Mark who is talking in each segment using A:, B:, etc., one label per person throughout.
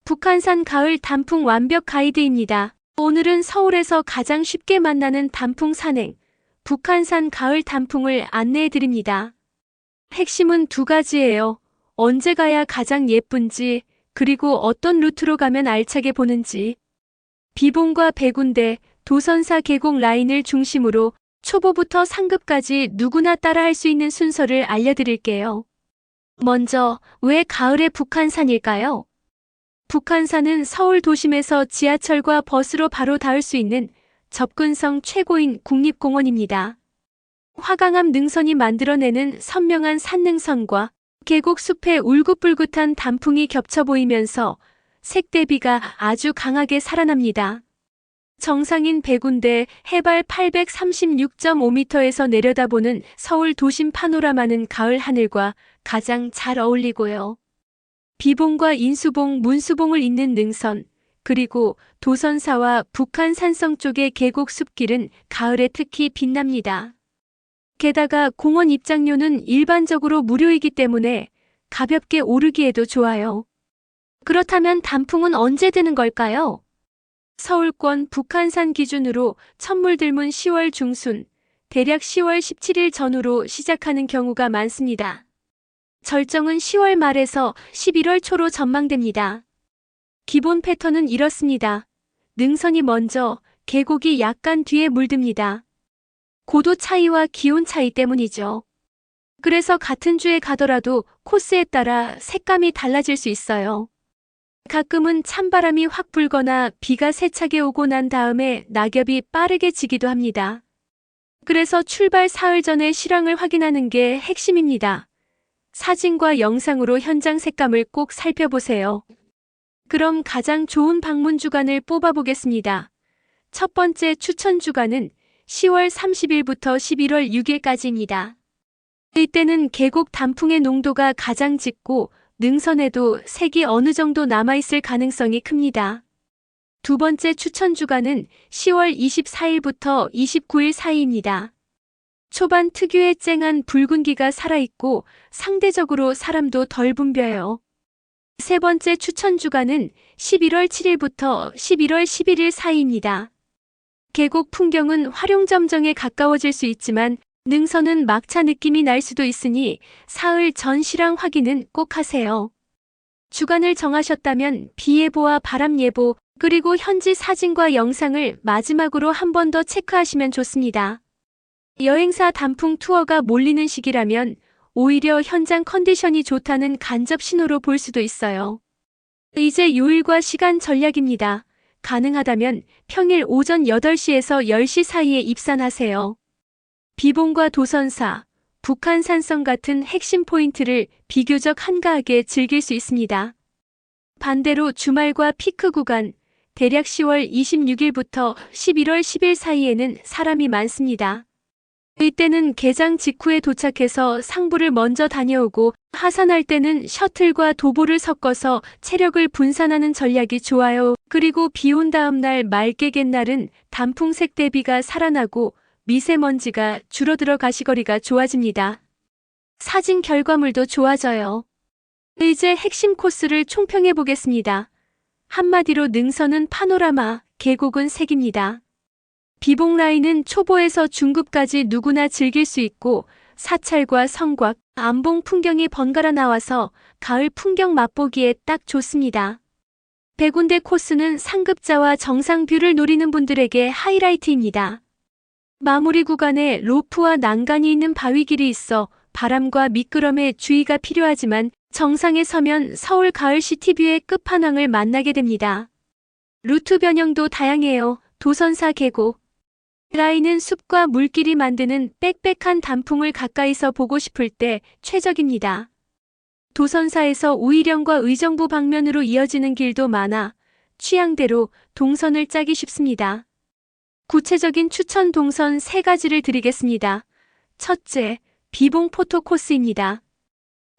A: 북한산 가을 단풍 완벽 가이드입니다. 오늘은 서울에서 가장 쉽게 만나는 단풍 산행, 북한산 가을 단풍을 안내해 드립니다. 핵심은 두 가지예요. 언제 가야 가장 예쁜지, 그리고 어떤 루트로 가면 알차게 보는지. 비봉과 백운대, 도선사 계곡 라인을 중심으로 초보부터 상급까지 누구나 따라할 수 있는 순서를 알려드릴게요. 먼저, 왜 가을에 북한산일까요? 북한산은 서울 도심에서 지하철과 버스로 바로 닿을 수 있는 접근성 최고인 국립공원입니다. 화강암 능선이 만들어내는 선명한 산능선과 계곡 숲의 울긋불긋한 단풍이 겹쳐 보이면서 색 대비가 아주 강하게 살아납니다. 정상인 백운대 해발 836.5m에서 내려다보는 서울 도심 파노라마는 가을 하늘과 가장 잘 어울리고요. 비봉과 인수봉, 문수봉을 잇는 능선, 그리고 도선사와 북한 산성 쪽의 계곡 숲길은 가을에 특히 빛납니다. 게다가 공원 입장료는 일반적으로 무료이기 때문에 가볍게 오르기에도 좋아요. 그렇다면 단풍은 언제 드는 걸까요? 서울권 북한산 기준으로 첫물 들문 10월 중순, 대략 10월 17일 전후로 시작하는 경우가 많습니다. 절정은 10월 말에서 11월 초로 전망됩니다. 기본 패턴은 이렇습니다. 능선이 먼저, 계곡이 약간 뒤에 물듭니다. 고도 차이와 기온 차이 때문이죠. 그래서 같은 주에 가더라도 코스에 따라 색감이 달라질 수 있어요. 가끔은 찬바람이 확 불거나 비가 세차게 오고 난 다음에 낙엽이 빠르게 지기도 합니다. 그래서 출발 사흘 전에 실황을 확인하는 게 핵심입니다. 사진과 영상으로 현장 색감을 꼭 살펴보세요. 그럼 가장 좋은 방문 주간을 뽑아보겠습니다. 첫 번째 추천 주간은 10월 30일부터 11월 6일까지입니다. 이때는 계곡 단풍의 농도가 가장 짙고 능선에도 색이 어느 정도 남아있을 가능성이 큽니다. 두 번째 추천 주간은 10월 24일부터 29일 사이입니다. 초반 특유의 쨍한 붉은기가 살아있고 상대적으로 사람도 덜 붐벼요. 세 번째 추천 주간은 11월 7일부터 11월 11일 사이입니다. 계곡 풍경은 활용점정에 가까워질 수 있지만 능선은 막차 느낌이 날 수도 있으니 사흘 전 실황 확인은 꼭 하세요. 주간을 정하셨다면 비 예보와 바람 예보, 그리고 현지 사진과 영상을 마지막으로 한 번 더 체크하시면 좋습니다. 여행사 단풍 투어가 몰리는 시기라면 오히려 현장 컨디션이 좋다는 간접 신호로 볼 수도 있어요. 이제 요일과 시간 전략입니다. 가능하다면 평일 오전 8시에서 10시 사이에 입산하세요. 비봉과 도선사, 북한 산성 같은 핵심 포인트를 비교적 한가하게 즐길 수 있습니다. 반대로 주말과 피크 구간, 대략 10월 26일부터 11월 10일 사이에는 사람이 많습니다. 이때는 개장 직후에 도착해서 상부를 먼저 다녀오고 하산할 때는 셔틀과 도보를 섞어서 체력을 분산하는 전략이 좋아요. 그리고 비 온 다음 날 맑게 갠 날은 단풍색 대비가 살아나고 미세먼지가 줄어들어 가시거리가 좋아집니다. 사진 결과물도 좋아져요. 이제 핵심 코스를 총평해 보겠습니다. 한마디로 능선은 파노라마, 계곡은 색입니다. 비봉 라인은 초보에서 중급까지 누구나 즐길 수 있고 사찰과 성곽, 안봉 풍경이 번갈아 나와서 가을 풍경 맛보기에 딱 좋습니다. 백운대 코스는 상급자와 정상 뷰를 노리는 분들에게 하이라이트입니다. 마무리 구간에 로프와 난간이 있는 바위길이 있어 바람과 미끄럼에 주의가 필요하지만 정상에 서면 서울 가을 시티뷰의 끝판왕을 만나게 됩니다. 루트 변형도 다양해요. 도선사 계곡 라인은 숲과 물길이 만드는 빽빽한 단풍을 가까이서 보고 싶을 때 최적입니다. 도선사에서 우이령과 의정부 방면으로 이어지는 길도 많아 취향대로 동선을 짜기 쉽습니다. 구체적인 추천 동선 3가지를 드리겠습니다. 첫째, 비봉 포토 코스입니다.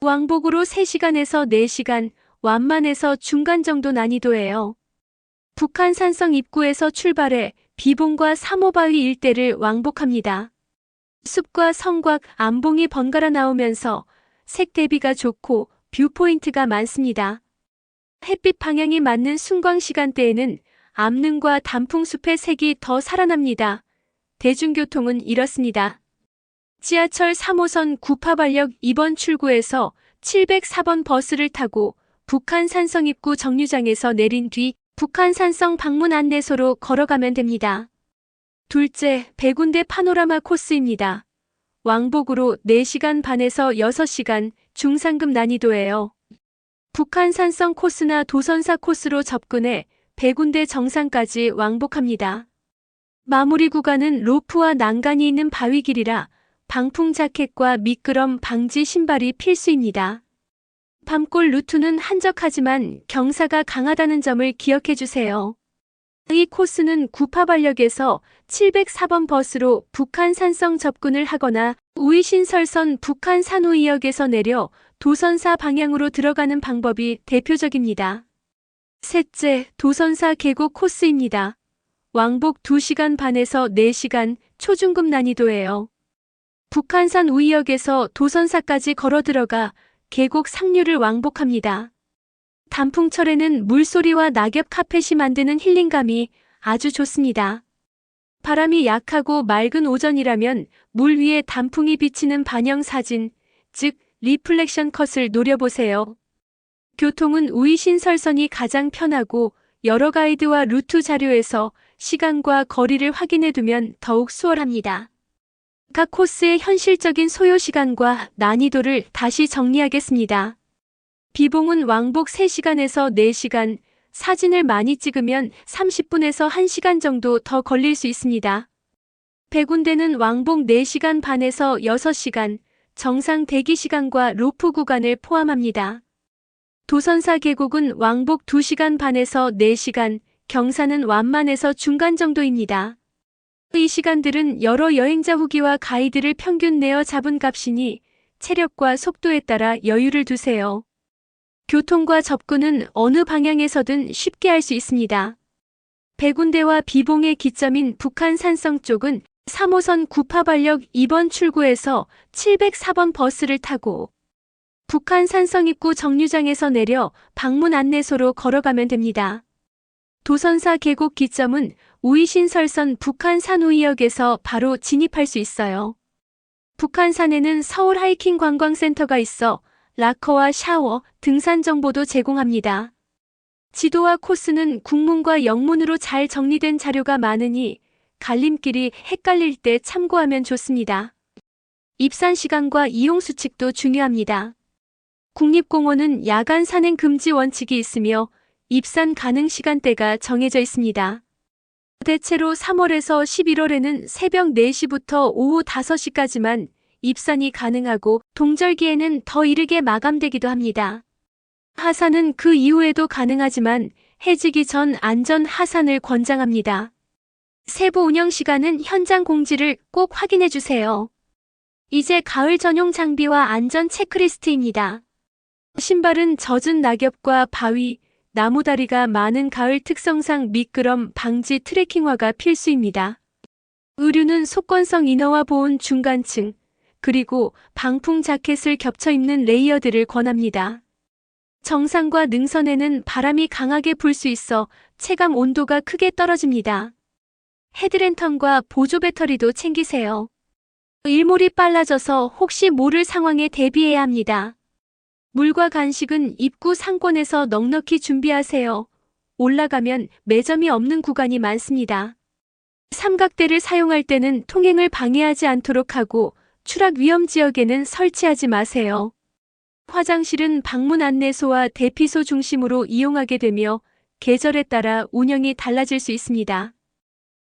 A: 왕복으로 3시간에서 4시간, 완만해서 중간 정도 난이도예요. 북한 산성 입구에서 출발해 비봉과 3호바위 일대를 왕복합니다. 숲과 성곽, 안봉이 번갈아 나오면서 색 대비가 좋고 뷰포인트가 많습니다. 햇빛 방향이 맞는 순광 시간대에는 암릉과 단풍숲의 색이 더 살아납니다. 대중교통은 이렇습니다. 지하철 3호선 구파발역 2번 출구에서 704번 버스를 타고 북한산성 입구 정류장에서 내린 뒤 북한산성 방문 안내소로 걸어가면 됩니다. 둘째, 백운대 파노라마 코스입니다. 왕복으로 4시간 반에서 6시간, 중상급 난이도예요. 북한산성 코스나 도선사 코스로 접근해 백운대 정상까지 왕복합니다. 마무리 구간은 로프와 난간이 있는 바위길이라 방풍 자켓과 미끄럼 방지 신발이 필수입니다. 밤골 루트는 한적하지만 경사가 강하다는 점을 기억해 주세요. 이 코스는 구파발역에서 704번 버스로 북한산성 접근을 하거나 우이신설선 북한산우이역에서 내려 도선사 방향으로 들어가는 방법이 대표적입니다. 셋째, 도선사 계곡 코스입니다. 왕복 2시간 반에서 4시간, 초중급 난이도예요. 북한산 우이역에서 도선사까지 걸어 들어가 계곡 상류를 왕복합니다. 단풍철에는 물소리와 낙엽 카펫이 만드는 힐링감이 아주 좋습니다. 바람이 약하고 맑은 오전이라면 물 위에 단풍이 비치는 반영 사진, 즉 리플렉션 컷을 노려보세요. 교통은 우이신설선이 가장 편하고 여러 가이드와 루트 자료에서 시간과 거리를 확인해 두면 더욱 수월합니다. 각 코스의 현실적인 소요 시간과 난이도를 다시 정리하겠습니다. 비봉은 왕복 3시간에서 4시간, 사진을 많이 찍으면 30분에서 1시간 정도 더 걸릴 수 있습니다. 백운대는 왕복 4시간 반에서 6시간, 정상 대기 시간과 로프 구간을 포함합니다. 도선사 계곡은 왕복 2시간 반에서 4시간, 경사는 완만에서 중간 정도입니다. 이 시간들은 여러 여행자 후기와 가이드를 평균 내어 잡은 값이니 체력과 속도에 따라 여유를 두세요. 교통과 접근은 어느 방향에서든 쉽게 할 수 있습니다. 백운대와 비봉의 기점인 북한산성 쪽은 3호선 구파발역 2번 출구에서 704번 버스를 타고 북한산성 입구 정류장에서 내려 방문 안내소로 걸어가면 됩니다. 도선사 계곡 기점은 우이신설선 북한산우이역에서 바로 진입할 수 있어요. 북한산에는 서울 하이킹 관광센터가 있어 락커와 샤워, 등산 정보도 제공합니다. 지도와 코스는 국문과 영문으로 잘 정리된 자료가 많으니 갈림길이 헷갈릴 때 참고하면 좋습니다. 입산 시간과 이용 수칙도 중요합니다. 국립공원은 야간 산행 금지 원칙이 있으며 입산 가능 시간대가 정해져 있습니다. 대체로 3월에서 11월에는 새벽 4시부터 오후 5시까지만 입산이 가능하고 동절기에는 더 이르게 마감되기도 합니다. 하산은 그 이후에도 가능하지만 해지기 전 안전 하산을 권장합니다. 세부 운영 시간은 현장 공지를 꼭 확인해 주세요. 이제 가을 전용 장비와 안전 체크리스트입니다. 신발은 젖은 낙엽과 바위, 나무다리가 많은 가을 특성상 미끄럼 방지 트레킹화가 필수입니다. 의류는 속건성 이너와 보온 중간층, 그리고 방풍 자켓을 겹쳐 입는 레이어드를 권합니다. 정상과 능선에는 바람이 강하게 불 수 있어 체감 온도가 크게 떨어집니다. 헤드랜턴과 보조 배터리도 챙기세요. 일몰이 빨라져서 혹시 모를 상황에 대비해야 합니다. 물과 간식은 입구 상권에서 넉넉히 준비하세요. 올라가면 매점이 없는 구간이 많습니다. 삼각대를 사용할 때는 통행을 방해하지 않도록 하고 추락 위험 지역에는 설치하지 마세요. 화장실은 방문 안내소와 대피소 중심으로 이용하게 되며 계절에 따라 운영이 달라질 수 있습니다.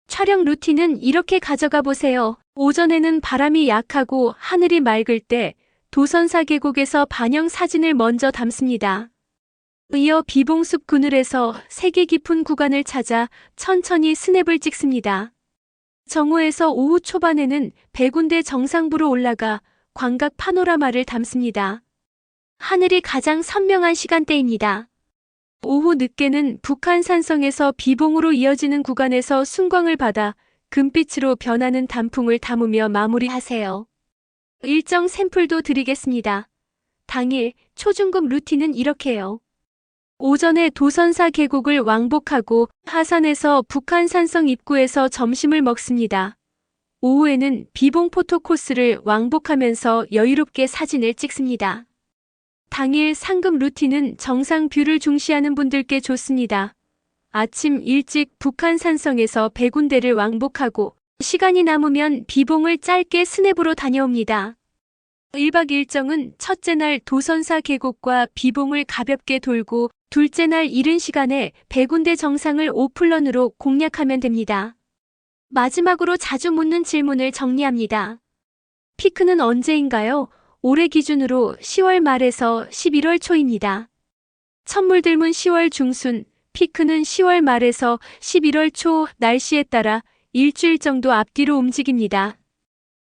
A: 촬영 루틴은 이렇게 가져가 보세요. 오전에는 바람이 약하고 하늘이 맑을 때 도선사 계곡에서 반영 사진을 먼저 담습니다. 이어 비봉숲 그늘에서 색이 깊은 구간을 찾아 천천히 스냅을 찍습니다. 정오에서 오후 초반에는 백운대 정상부로 올라가 광각 파노라마를 담습니다. 하늘이 가장 선명한 시간대입니다. 오후 늦게는 북한산성에서 비봉으로 이어지는 구간에서 순광을 받아 금빛으로 변하는 단풍을 담으며 마무리하세요. 일정 샘플도 드리겠습니다. 당일 초중급 루틴은 이렇게요. 오전에 도선사 계곡을 왕복하고 하산해서 북한 산성 입구에서 점심을 먹습니다. 오후에는 비봉 포토 코스를 왕복하면서 여유롭게 사진을 찍습니다. 당일 상급 루틴은 정상 뷰를 중시하는 분들께 좋습니다. 아침 일찍 북한 산성에서 100군데를 왕복하고 시간이 남으면 비봉을 짧게 스냅으로 다녀옵니다. 1박 일정은 첫째 날 도선사 계곡과 비봉을 가볍게 돌고 둘째 날 이른 시간에 100군데 정상을 오플런으로 공략하면 됩니다. 마지막으로 자주 묻는 질문을 정리합니다. 피크는 언제인가요? 올해 기준으로 10월 말에서 11월 초입니다. 천물들문 10월 중순, 피크는 10월 말에서 11월 초, 날씨에 따라 일주일 정도 앞뒤로 움직입니다.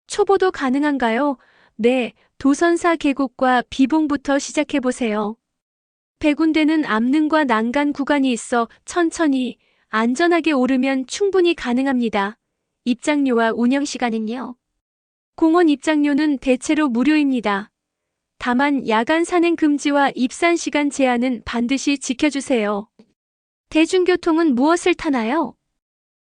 A: 초보도 가능한가요? 네, 도선사 계곡과 비봉부터 시작해보세요. 100군데는 암릉과 난간 구간이 있어 천천히 안전하게 오르면 충분히 가능합니다. 입장료와 운영시간은요? 공원 입장료는 대체로 무료입니다. 다만 야간 산행 금지와 입산 시간 제한은 반드시 지켜주세요. 대중교통은 무엇을 타나요?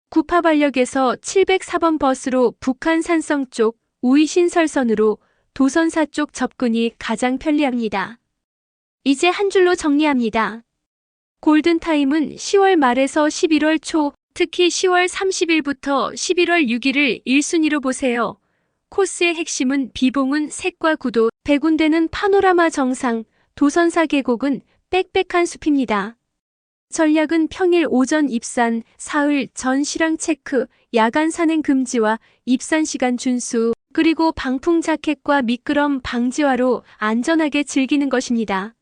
A: 구파발역에서 704번 버스로 북한 산성 쪽 우이신설선으로 도선사 쪽 접근이 가장 편리합니다. 이제 한 줄로 정리합니다. 골든타임은 10월 말에서 11월 초, 특히 10월 30일부터 11월 6일을 1순위로 보세요. 코스의 핵심은 비봉은 색과 구도, 100군데는 파노라마 정상, 도선사 계곡은 빽빽한 숲입니다. 전략은 평일 오전 입산, 사흘 전 실황 체크, 야간 산행 금지와 입산 시간 준수, 그리고 방풍 자켓과 미끄럼 방지화로 안전하게 즐기는 것입니다.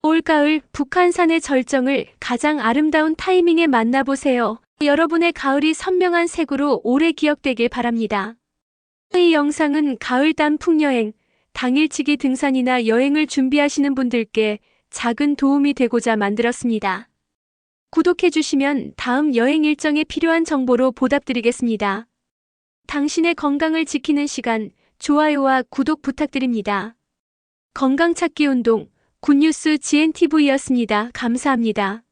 A: 올가을 북한산의 절정을 가장 아름다운 타이밍에 만나보세요. 여러분의 가을이 선명한 색으로 오래 기억되길 바랍니다. 이 영상은 가을 단풍여행, 당일치기 등산이나 여행을 준비하시는 분들께 작은 도움이 되고자 만들었습니다. 구독해주시면 다음 여행 일정에 필요한 정보로 보답드리겠습니다. 당신의 건강을 지키는 시간, 좋아요와 구독 부탁드립니다. 건강찾기 운동, 굿뉴스 GNTV였습니다. 감사합니다.